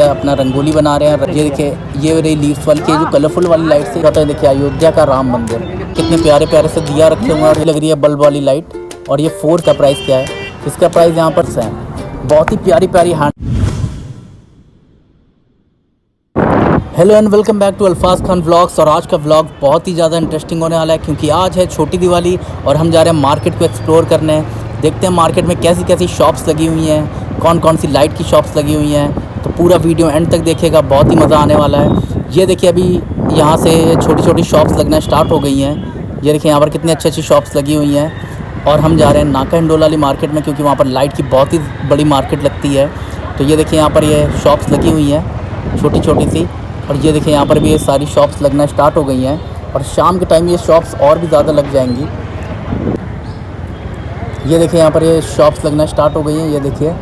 अपना रंगोली बना रहे हैं। ये देखिए, ये रही लीव्स वाली की जो कलरफुल वाली लाइट से होता है। देखिए अयोध्या का राम मंदिर, कितने प्यारे प्यारे से दिया रखे हुए हैं। और ये लग रही है बल्ब वाली लाइट। और ये 4 का प्राइस क्या है, इसका प्राइस यहाँ पर है। बहुत ही प्यारी प्यारी hand. Hello and welcome back to Alfaz Khan vlogs. और आज का व्लॉग बहुत ही ज़्यादा इंटरेस्टिंग होने वाला है, क्योंकि आज है छोटी दिवाली और हम जा रहे हैं मार्केट को एक्सप्लोर करने। देखते हैं मार्केट में कैसी कैसी शॉप्स लगी हुई हैं, कौन कौन सी लाइट की शॉप्स लगी हुई हैं। तो पूरा वीडियो एंड तक देखिएगा, बहुत ही मज़ा आने वाला है। ये देखिए, अभी यहाँ से छोटी छोटी शॉप्स लगना स्टार्ट हो गई हैं। ये देखिए यहाँ पर कितनी अच्छी अच्छी शॉप्स लगी हुई हैं। और हम जा रहे हैं नाका हिंडोला वाली मार्केट में, क्योंकि वहाँ पर लाइट की बहुत ही बड़ी मार्केट लगती है। तो ये देखिए यहाँ पर ये शॉप्स लगी हुई हैं छोटी छोटी सी। और ये देखिए यहाँ पर भी ये सारी शॉप्स लगना स्टार्ट हो गई हैं। और शाम के टाइम ये शॉप्स और भी ज़्यादा लग जाएंगी। ये देखिए यहाँ पर ये शॉप्स लगना स्टार्ट हो गई हैं। ये देखिए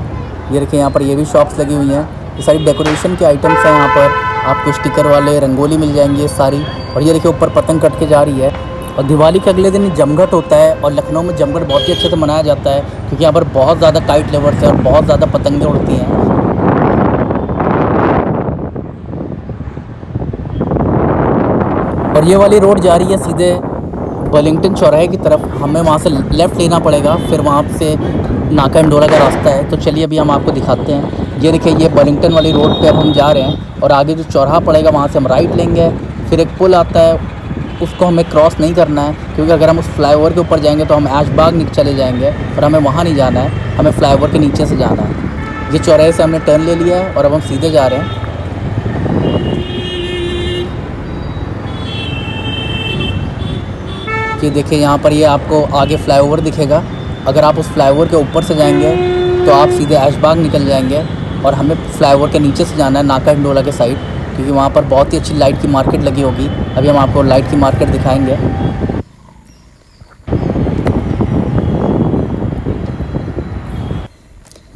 यहाँ पर ये भी शॉप्स लगी हुई हैं। ये सारी डेकोरेशन के आइटम्स हैं। यहाँ पर आपको स्टिकर वाले रंगोली मिल जाएंगी ये सारी। और ये देखिए ऊपर पतंग कट के जा रही है। और दिवाली के अगले दिन जमघट होता है। और लखनऊ में जमघट बहुत ही अच्छे से मनाया जाता है, क्योंकि यहाँ पर बहुत ज़्यादा काइट लेवर्स है और बहुत ज़्यादा पतंगें उड़ती हैं। और ये वाली रोड जा रही है सीधे वेलिंगटन चौराहे की तरफ। हमें वहाँ से लेफ़्ट लेना पड़ेगा, फिर वहाँ से नाका हिंडोला का रास्ता है। तो चलिए अभी हम आपको दिखाते हैं। ये देखिए, ये वेलिंगटन वाली रोड पे अब हम जा रहे हैं। और आगे जो चौराहा पड़ेगा वहाँ से हम राइट लेंगे। फिर एक पुल आता है, उसको हमें क्रॉस नहीं करना है, क्योंकि अगर हम उस फ्लाईओवर के ऊपर जाएंगे तो हम ऐशबाग चले जाएंगे। और हमें वहाँ नहीं जाना है, हमें फ्लाईओवर के नीचे से जाना है। ये चौराहे से हमने टर्न ले लिया है और अब हम सीधे जा रहे हैं। कि देखिए यहाँ पर ये आपको आगे फ्लाईओवर दिखेगा। अगर आप उस फ्लाईओवर के ऊपर से जाएंगे तो आप सीधे ऐशबाग निकल जाएंगे। और हमें फ्लाईओवर के नीचे से जाना है नाका हिंडोला के साइड, क्योंकि वहाँ पर बहुत ही अच्छी लाइट की मार्केट लगी होगी। अभी हम आपको लाइट की मार्केट दिखाएंगे।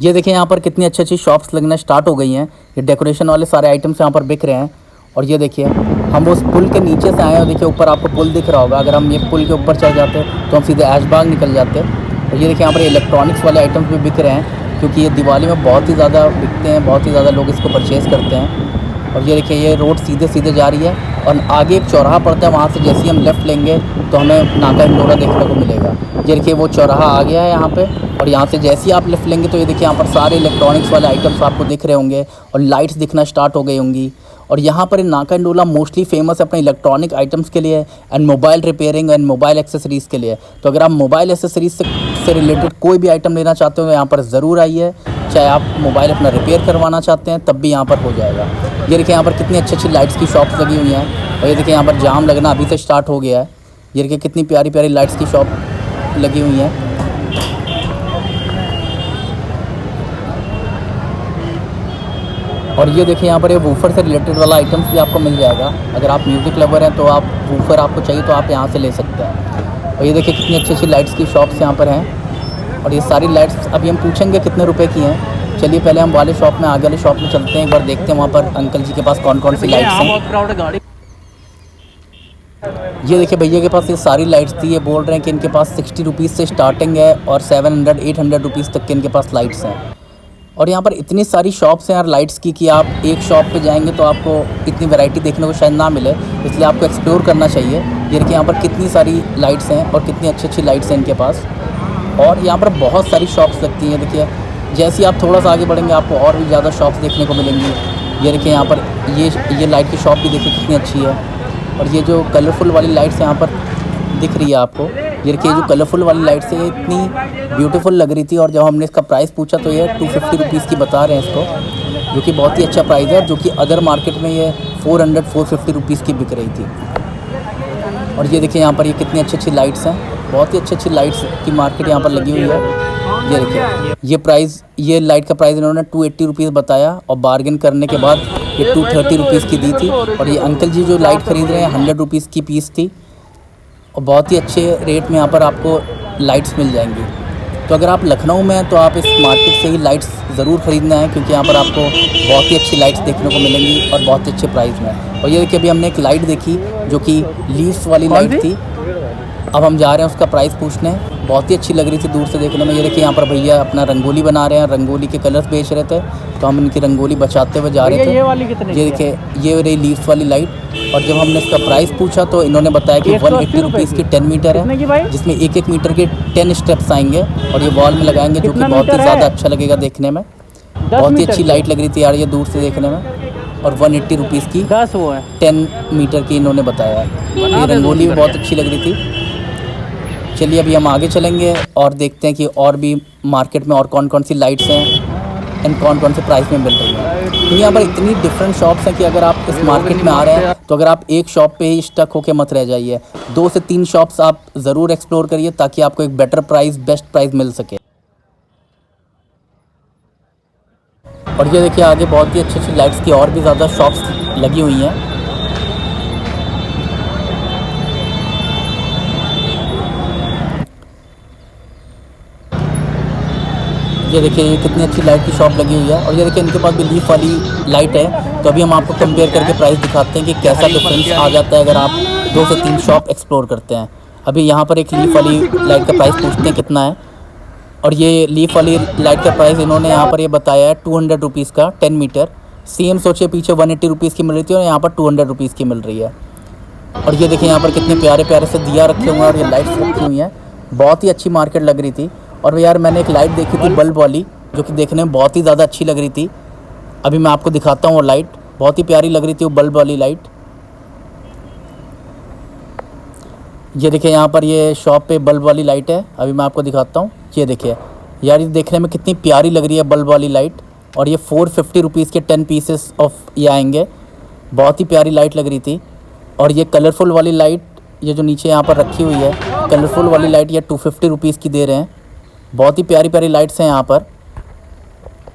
ये देखिए यहाँ पर कितनी अच्छी अच्छी शॉप्स लगना स्टार्ट हो गई हैं। ये डेकोरेशन वाले सारे आइटम्स यहाँ पर बिक रहे हैं। और ये देखिए, हम उस पुल के नीचे से आए हैं। और देखिए ऊपर आपको पुल दिख रहा होगा। अगर हम ये पुल के ऊपर चढ़ जाते तो हम सीधे ऐशबाग निकल जाते। और ये देखिए यहाँ पर इलेक्ट्रॉनिक्स वाले आइटम्स भी बिक रहे हैं, क्योंकि ये दिवाली में बहुत ही ज़्यादा बिकते हैं, बहुत ही ज़्यादा लोग इसको परचेज़ करते हैं। और ये देखिए, ये रोड सीधे सीधे जा रही है और आगे एक चौराहा पड़ता है। वहाँ से जैसे ही हम लेफ़्ट लेंगे तो हमें नाका हिंडोला देखने को मिलेगा। ये देखिए वो चौराहा आ गया है यहाँ पे। और यहाँ से जैसे ही आप लेफ़्ट लेंगे तो ये देखिए यहाँ पर सारे इलेक्ट्रॉनिक्स वाले आइटम्स आपको दिख रहे होंगे और लाइट्स दिखना स्टार्ट हो गई होंगी। और यहाँ पर नाका हिंडोला मोस्टली फेमस है अपने इलेक्ट्रॉनिक आइटम्स के लिए and mobile repairing and mobile accessories के लिए। तो अगर आप मोबाइल एक्सेसरीज से रिलेटेड कोई भी आइटम लेना चाहते हो तो यहाँ पर ज़रूर आइए। चाहे आप मोबाइल अपना रिपेयर करवाना चाहते हैं तब भी यहाँ पर हो जाएगा। ये देखिए यहाँ पर कितनी अच्छी अच्छी लाइट्स की शॉप्स लगी हुई हैं। और ये देखिए यहाँ पर जाम लगना अभी से स्टार्ट हो गया है। ये देखिए कितनी प्यारी प्यारी लाइट्स की शॉप लगी हुई हैं। और ये देखिए यहाँ पर ये वूफर से रिलेटेड वाला आइटम्स भी आपको मिल जाएगा। अगर आप म्यूज़िक लवर हैं तो आप वूफर आपको चाहिए तो आप यहाँ से ले सकते हैं। और ये देखिए कितनी अच्छी अच्छी लाइट्स की शॉप्स यहाँ पर हैं। और ये सारी लाइट्स अभी हम पूछेंगे कितने रुपए की हैं। चलिए पहले हम वाले शॉप में, आगे वाले शॉप में चलते हैं, एक बार देखते हैं वहाँ पर अंकल जी के पास कौन कौन सी लाइट्स हैं। ये देखिए भैया के पास ये सारी लाइट्स थी। ये बोल रहे हैं कि इनके पास 60 रुपीज़ से स्टार्टिंग है और 700-800 रुपीज़ तक के इनके पास लाइट्स हैं। और यहाँ पर इतनी सारी शॉप्स हैं यार लाइट्स की कि आप एक शॉप पे जाएंगे तो आपको इतनी वैरायटी देखने को शायद ना मिले, इसलिए आपको एक्सप्लोर करना चाहिए। ये देखिए यहाँ पर कितनी सारी लाइट्स हैं और कितनी अच्छी अच्छी लाइट्स हैं इनके पास। और यहाँ पर बहुत सारी शॉप्स लगती हैं। देखिए जैसे ही आप थोड़ा सा आगे बढ़ेंगे आपको और भी ज़्यादा शॉप्स देखने को मिलेंगी। ये देखिए यहाँ पर ये लाइट की शॉप भी देखिए कितनी अच्छी है। और ये जो कलरफुल वाली लाइट्स यहाँ पर दिख रही है आपको, ये देखिए जो कलरफुल वाली लाइट्स है इतनी ब्यूटीफुल लग रही थी। और जब हमने इसका प्राइस पूछा तो ये 250 रुपीज़ की बता रहे हैं इसको, जो कि बहुत ही अच्छा प्राइस है, जो कि अदर मार्केट में ये 400-450 रुपीज़ की बिक रही थी। और ये देखिए यहाँ पर ये कितनी अच्छी अच्छी लाइट्स हैं, बहुत ही अच्छी अच्छी लाइट्स की मार्केट यहाँ पर लगी हुई है। ये देखिए ये लाइट का प्राइस इन्होंने 280 रुपीज़ बताया और बार्गेन करने के बाद ये 230 रुपीज़ की दी थी। और ये अंकल जी जो लाइट ख़रीद रहे हैं 100 रुपीज़ की पीस थी। और बहुत ही अच्छे रेट में यहाँ पर आपको लाइट्स मिल जाएंगी। तो अगर आप लखनऊ में हैं तो आप इस मार्केट से ही लाइट्स ज़रूर ख़रीदना है, क्योंकि यहाँ पर आपको बहुत ही अच्छी लाइट्स देखने को मिलेंगी और बहुत ही अच्छे प्राइस में। और ये देखिए अभी हमने एक लाइट देखी जो कि लीव्स वाली लाइट थी। अब हम जा रहे हैं उसका प्राइस पूछने। बहुत ही अच्छी लग रही थी दूर से देखने में। ये देखिए यहाँ पर भैया अपना रंगोली बना रहे हैं, रंगोली के कलर्स बेच रहे थे, तो हम इनकी रंगोली बचाते हुए जा रहे थे। ये वाली कितने? ये देखिए ये रही लीव्स वाली लाइट। और जब हमने इसका प्राइस पूछा तो इन्होंने बताया कि 180 रुपीज़ की 10 मीटर है, जिसमें एक एक मीटर के 10 स्टेप्स आएंगे और ये वॉल में लगाएंगे, जो कि बहुत ही ज़्यादा अच्छा लगेगा देखने में। बहुत ही अच्छी लाइट लग रही थी यार ये दूर से देखने में। और 180 रुपीज़ की 10 वो है 10 मीटर की इन्होंने बताया है। ये रंगोली भी बहुत अच्छी लग रही थी। चलिए अभी हम आगे चलेंगे और देखते हैं कि और भी मार्केट में और कौन कौन सी लाइट्स हैं एंड कौन कौन से प्राइस में मिल रही हैं। तो यहाँ पर इतनी डिफरेंट शॉप्स हैं कि अगर आप इस मार्केट में आ रहे हैं तो अगर आप एक शॉप पे ही स्टक होके मत रह जाइए, 2 से 3 शॉप्स आप ज़रूर एक्सप्लोर करिए ताकि आपको एक बेटर प्राइस, बेस्ट प्राइस मिल सके। और ये देखिए आगे बहुत ही अच्छी अच्छी लाइट्स की और भी ज़्यादा शॉप्स लगी हुई हैं। ये देखिए ये कितनी अच्छी लाइट की शॉप लगी हुई है। और ये देखिए इनके पास भी लीफ वाली लाइट है। तो अभी हम आपको कंपेयर करके प्राइस दिखाते हैं कि कैसा डिफरेंस आ जाता है अगर आप 2 से 3 शॉप एक्सप्लोर करते हैं। अभी यहाँ पर एक लीफ वाली लाइट का प्राइस पूछते हैं कितना है। और ये लीफ वाली लाइट का प्राइस इन्होंने यहाँ पर ये बताया है 200 रुपीज़ का 10 मीटर। सेम सोचिए पीछे 180 रुपीज़ की मिल रही थी और यहाँ पर 200 रुपीज़ की मिल रही है। और ये देखिए यहाँ पर कितने प्यारे प्यारे से दिया रखे हुए हैं और ये लाइट्स रखी हुई हैं। बहुत ही अच्छी मार्केट लग रही थी। और यार मैंने एक लाइट देखी थी बल्ब वाली, जो कि देखने में बहुत ही ज़्यादा अच्छी लग रही थी। अभी मैं आपको दिखाता हूँ वो लाइट, बहुत ही प्यारी लग रही थी वो बल्ब वाली लाइट। ये देखिए यहाँ पर ये शॉप पे बल्ब वाली लाइट है। अभी मैं आपको दिखाता हूँ। ये देखिए यार ये देखने में कितनी प्यारी लग रही है बल्ब वाली लाइट। और ये 450 रुपीज़ के 10 पीसेस ऑफ ये आएंगे। बहुत ही प्यारी लाइट लग रही थी। और ये कलरफुल वाली लाइट, ये जो नीचे यहाँ पर रखी हुई है कलरफुल वाली लाइट, ये 250 रुपीज़ की दे रहे हैं। बहुत ही प्यारी प्यारी लाइट्स हैं यहाँ पर।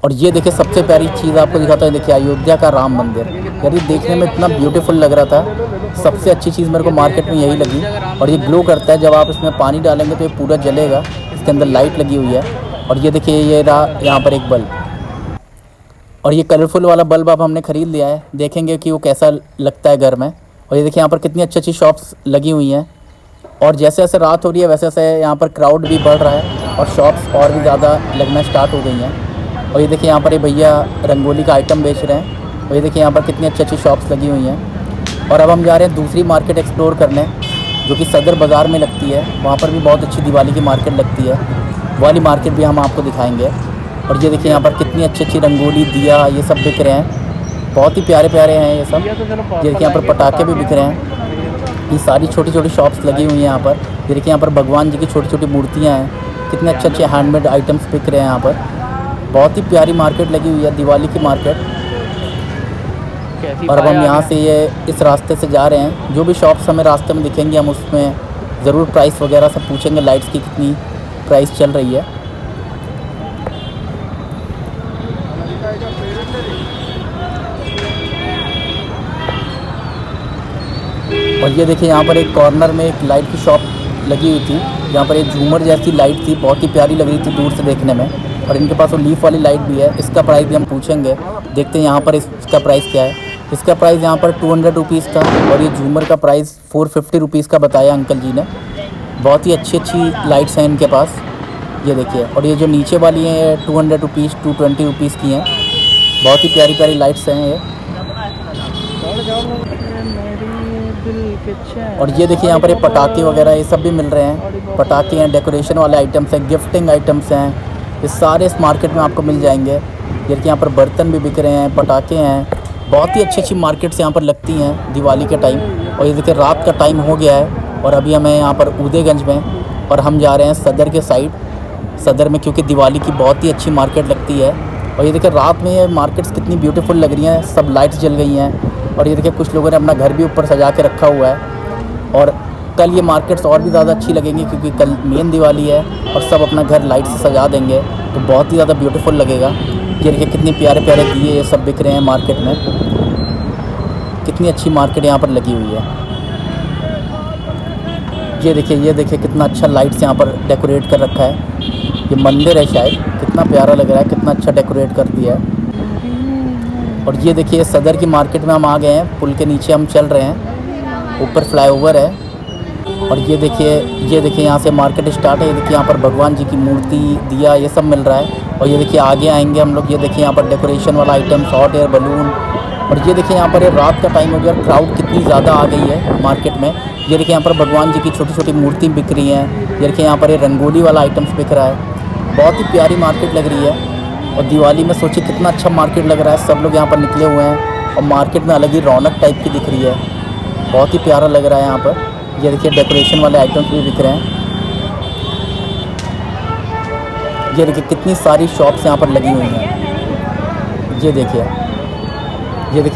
और ये देखिए सबसे प्यारी चीज़ आपको दिखाता है, देखिए अयोध्या का राम मंदिर। यार ये देखने में इतना ब्यूटीफुल लग रहा था। सबसे अच्छी चीज़ मेरे को मार्केट में यही लगी। और ये ग्लो करता है, जब आप इसमें पानी डालेंगे तो ये पूरा जलेगा। इसके अंदर लाइट लगी हुई है। और ये देखिए ये रहा यहाँ पर एक बल्ब। और ये कलरफुल वाला बल्ब अब हमने ख़रीद लिया है, देखेंगे कि वो कैसा लगता है घर में। और ये देखिए यहाँ पर कितनी अच्छी अच्छी शॉप्स लगी हुई हैं। और जैसे जैसे रात हो रही है वैसे वैसे यहाँ पर क्राउड भी बढ़ रहा है और शॉप्स और भी ज़्यादा लगना स्टार्ट हो गई हैं। और ये देखिए यहाँ पर ये भैया रंगोली का आइटम बेच रहे हैं। और ये देखिए यहाँ पर कितनी अच्छी अच्छी शॉप्स लगी हुई हैं। और अब हम जा रहे हैं दूसरी मार्केट एक्सप्लोर करने, जो कि सदर बाज़ार में लगती है। वहाँ पर भी बहुत अच्छी दिवाली की मार्केट लगती है। वाली मार्केट भी हम आपको दिखाएँगे। और ये देखिए यहाँ पर कितनी अच्छी अच्छी रंगोली, दिया, ये सब बिक रहे हैं। बहुत ही प्यारे प्यारे हैं ये सब। ये देखिए यहाँ पर पटाखे भी बिक रहे हैं। ये सारी छोटी छोटी शॉप्स लगी हुई हैं यहाँ पर। ये देखिए यहाँ पर भगवान जी की छोटी छोटी मूर्तियाँ हैं। कितने अच्छे अच्छे हैंडमेड आइटम्स बिक रहे हैं यहाँ पर। बहुत ही प्यारी मार्केट लगी हुई है, दिवाली की मार्केट। और अब हम यहाँ से ये इस रास्ते से जा रहे हैं। जो भी शॉप्स हमें रास्ते में दिखेंगे हम उसमें ज़रूर प्राइस वगैरह सब पूछेंगे, लाइट्स की कितनी प्राइस चल रही है। और ये देखिए यहाँ पर एक कॉर्नर में एक लाइट की शॉप लगी हुई थी, जहाँ पर एक झूमर जैसी लाइट थी। बहुत ही प्यारी लग रही थी दूर से देखने में। और इनके पास वो लीफ वाली लाइट भी है। इसका प्राइस भी हम पूछेंगे, देखते हैं यहाँ पर इसका प्राइस क्या है। इसका प्राइस यहाँ पर 200 रुपीज़ था। और ये झूमर का प्राइस 450 रुपीज़ का बताया अंकल जी ने। बहुत ही अच्छी अच्छी लाइट्स हैं इनके पास, ये देखिए। और ये जो नीचे वाली हैं ये 200 रुपीज़ 220 रुपीज़ की हैं। बहुत ही प्यारी प्यारी लाइट्स हैं ये। और ये देखिए यहाँ पर ये पटाखे वगैरह ये सब भी मिल रहे हैं। पटाखे हैं, डेकोरेशन वाले आइटम्स हैं, गिफ्टिंग आइटम्स हैं। ये सारे इस मार्केट में आपको मिल जाएंगे। ये देखिए यहाँ पर बर्तन भी बिक रहे हैं, पटाखे हैं। बहुत ही अच्छी अच्छी मार्केट्स यहाँ पर लगती हैं दिवाली के टाइम। और ये देखिए रात का टाइम हो गया है और अभी हमें यहाँ पर उदयगंज में, और हम जा रहे हैं सदर के साइड। सदर में क्योंकि दिवाली की बहुत ही अच्छी मार्केट लगती है। और ये देखिए रात में ये मार्केट्स कितनी ब्यूटीफुल लग रही हैं, सब लाइट्स जल गई हैं। और ये देखिए कुछ लोगों ने अपना घर भी ऊपर सजा के रखा हुआ है। और कल ये मार्केट्स और भी ज़्यादा अच्छी लगेंगी क्योंकि कल मेन दिवाली है और सब अपना घर लाइट से सजा देंगे, तो बहुत ही ज़्यादा ब्यूटीफुल लगेगा। ये देखिए कितने प्यारे प्यारे दिए ये सब बिक रहे हैं मार्केट में। कितनी अच्छी मार्केट यहाँ पर लगी हुई है। ये देखिए कितना अच्छा लाइट्स यहाँ पर डेकोरेट कर रखा है। ये मंदिर है शायद, कितना प्यारा लग रहा है, कितना अच्छा डेकोरेट कर दिया है। और ये देखिए सदर की मार्केट में हम आ गए हैं। पुल के नीचे हम चल रहे हैं, ऊपर फ्लाईओवर है। और ये देखिए यहाँ से मार्केट स्टार्ट है। ये देखिए यहाँ पर भगवान जी की मूर्ति, दिया, ये सब मिल रहा है। और ये देखिए आगे आएंगे हम लोग, ये देखिए यहाँ पर डेकोरेशन वाला आइटम, हॉट एयर बलून। और ये देखिए यहाँ पर ये रात का टाइम हो गया, क्राउड कितनी ज़्यादा आ गई है मार्केट में। ये देखिए यहाँ पर भगवान जी की छोटी छोटी मूर्ति बिक रही हैं। ये देखिए यहाँ पर ये रंगोली वाला आइटम्स बिक रहा है। बहुत ही प्यारी मार्केट लग रही है। और दिवाली में सोचिए कितना अच्छा मार्केट लग रहा है। सब लोग यहाँ पर निकले हुए हैं और मार्केट में अलग ही रौनक टाइप की दिख रही है। बहुत ही प्यारा लग रहा है यहाँ पर। ये देखिए डेकोरेशन वाले आइटम्स भी बिक रहे हैं। ये देखिए कितनी सारी शॉप्स यहाँ पर लगी हुई हैं। ये देखिए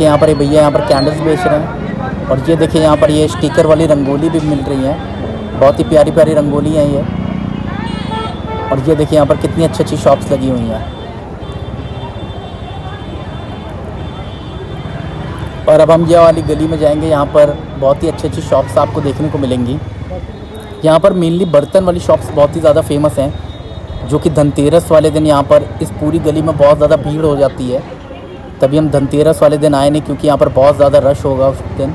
यहाँ पर ये भैया यहाँ पर कैंडल्स बेच रहे हैं। और ये देखिए यहाँ पर ये स्टिकर वाली रंगोली भी मिल रही है। बहुत ही प्यारी प्यारी रंगोली हैं ये। और ये देखिए यहाँ पर कितनी अच्छी अच्छी शॉप्स लगी हुई हैं। और अब हम ये वाली गली में जाएंगे। यहाँ पर बहुत ही अच्छी अच्छी शॉप्स आपको देखने को मिलेंगी। यहाँ पर मेनली बर्तन वाली शॉप्स बहुत ही ज़्यादा फेमस हैं, जो कि धनतेरस वाले दिन यहाँ पर इस पूरी गली में बहुत ज़्यादा भीड़ हो जाती है। तभी हम धनतेरस वाले दिन आए नहीं, क्योंकि यहाँ पर बहुत ज़्यादा रश होगा उस दिन।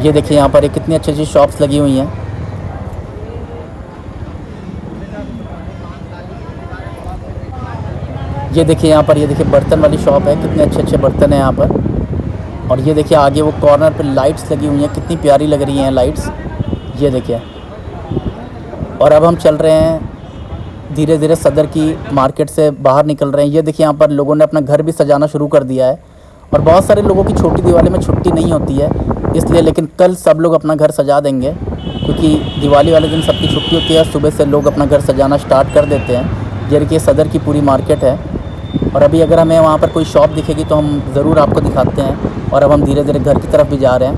ये देखिए यहाँ पर कितनी अच्छी अच्छी शॉप्स लगी हुई हैं। ये देखिए यहाँ पर बर्तन वाली शॉप है। कितने अच्छे अच्छे बर्तन हैं यहाँ पर। और ये देखिए आगे वो कॉर्नर पे लाइट्स लगी हुई हैं, कितनी प्यारी लग रही हैं लाइट्स। ये देखिए। और अब हम चल रहे हैं धीरे धीरे सदर की मार्केट से बाहर निकल रहे हैं। ये देखिए यहाँ पर लोगों ने अपना घर भी सजाना शुरू कर दिया है। और बहुत सारे लोगों की छोटी दिवाली में छुट्टी नहीं होती है इसलिए, लेकिन कल सब लोग अपना घर सजा देंगे, क्योंकि दिवाली वाले दिन सबकी छुट्टी होती है। सुबह से लोग अपना घर सजाना स्टार्ट कर देते हैं। ये देखिए सदर की पूरी मार्केट है। और अभी अगर हमें वहाँ पर कोई शॉप दिखेगी तो हम ज़रूर आपको दिखाते हैं। और अब हम धीरे धीरे घर की तरफ भी जा रहे हैं।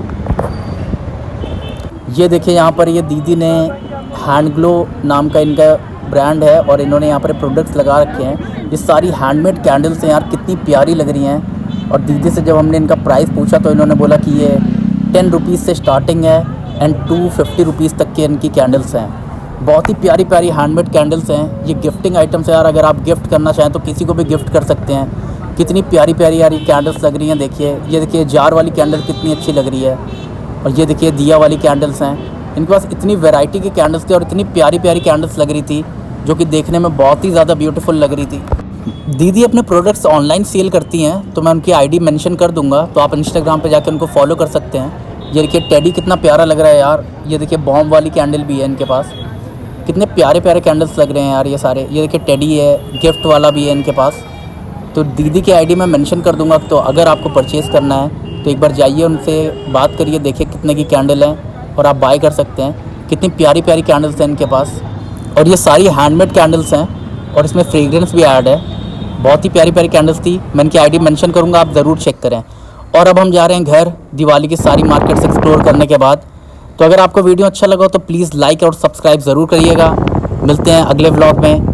ये देखिए यहाँ पर ये दीदी ने हैंड ग्लो नाम का इनका ब्रांड है, और इन्होंने यहाँ पर प्रोडक्ट्स लगा रखे हैं। ये सारी हैंडमेड कैंडल्स हैं यार, कितनी प्यारी लग रही हैं। और दीदी से जब हमने इनका प्राइस पूछा तो इन्होंने बोला कि ये 10 रुपीज़ से स्टार्टिंग है एंड 250 रुपीज़ तक के इनकी कैंडल्स हैं। बहुत ही प्यारी प्यारी हैंडमेड कैंडल्स हैं। ये गिफ्टिंग आइटम्स है यार, अगर आप गिफ्ट करना चाहें तो किसी को भी गिफ्ट कर सकते हैं। कितनी प्यारी प्यारी यार ये कैंडल्स लग रही हैं। देखिए ये देखिए जार वाली कैंडल कितनी अच्छी लग रही है। और ये देखिए दिया वाली कैंडल्स हैं। इनके पास इतनी वैरायटी की कैंडल्स थी और इतनी प्यारी प्यारी कैंडल्स लग रही थी, जो कि देखने में बहुत ही ज़्यादा ब्यूटीफुल लग रही थी। दीदी अपने प्रोडक्ट्स ऑनलाइन सेल करती हैं, तो मैं उनकी आईडी मेंशन कर दूंगा, तो आप इंस्टाग्राम पे जाकर उनको फॉलो कर सकते हैं। ये देखिए टेडी कितना प्यारा लग रहा है यार। ये देखिए बॉम्ब वाली कैंडल भी है इनके पास। कितने प्यारे प्यारे कैंडल्स लग रहे हैं यार ये सारे। ये देखिए टेडी है, गिफ्ट वाला भी है इनके पास। तो दीदी की आईडी मैं मेंशन कर दूंगा, तो अगर आपको परचेज़ करना है तो एक बार जाइए उनसे बात करिए, देखिए कितने की कैंडल है और आप बाय कर सकते हैं। कितनी प्यारी प्यारी कैंडल्स हैं इनके पास। और ये सारी हैंडमेड कैंडल्स हैं और इसमें फ्रेगरेंस भी ऐड है। बहुत ही प्यारी प्यारी कैंडल्स थी। मैं इनकी आईडी मेंशन करूँगा, आप ज़रूर चेक करें। और अब हम जा रहे हैं घर, दिवाली की सारी मार्केट्स एक्सप्लोर करने के बाद। तो अगर आपको वीडियो अच्छा लगा हो तो प्लीज़ लाइक और सब्सक्राइब ज़रूर करिएगा। मिलते हैं अगले व्लॉग में।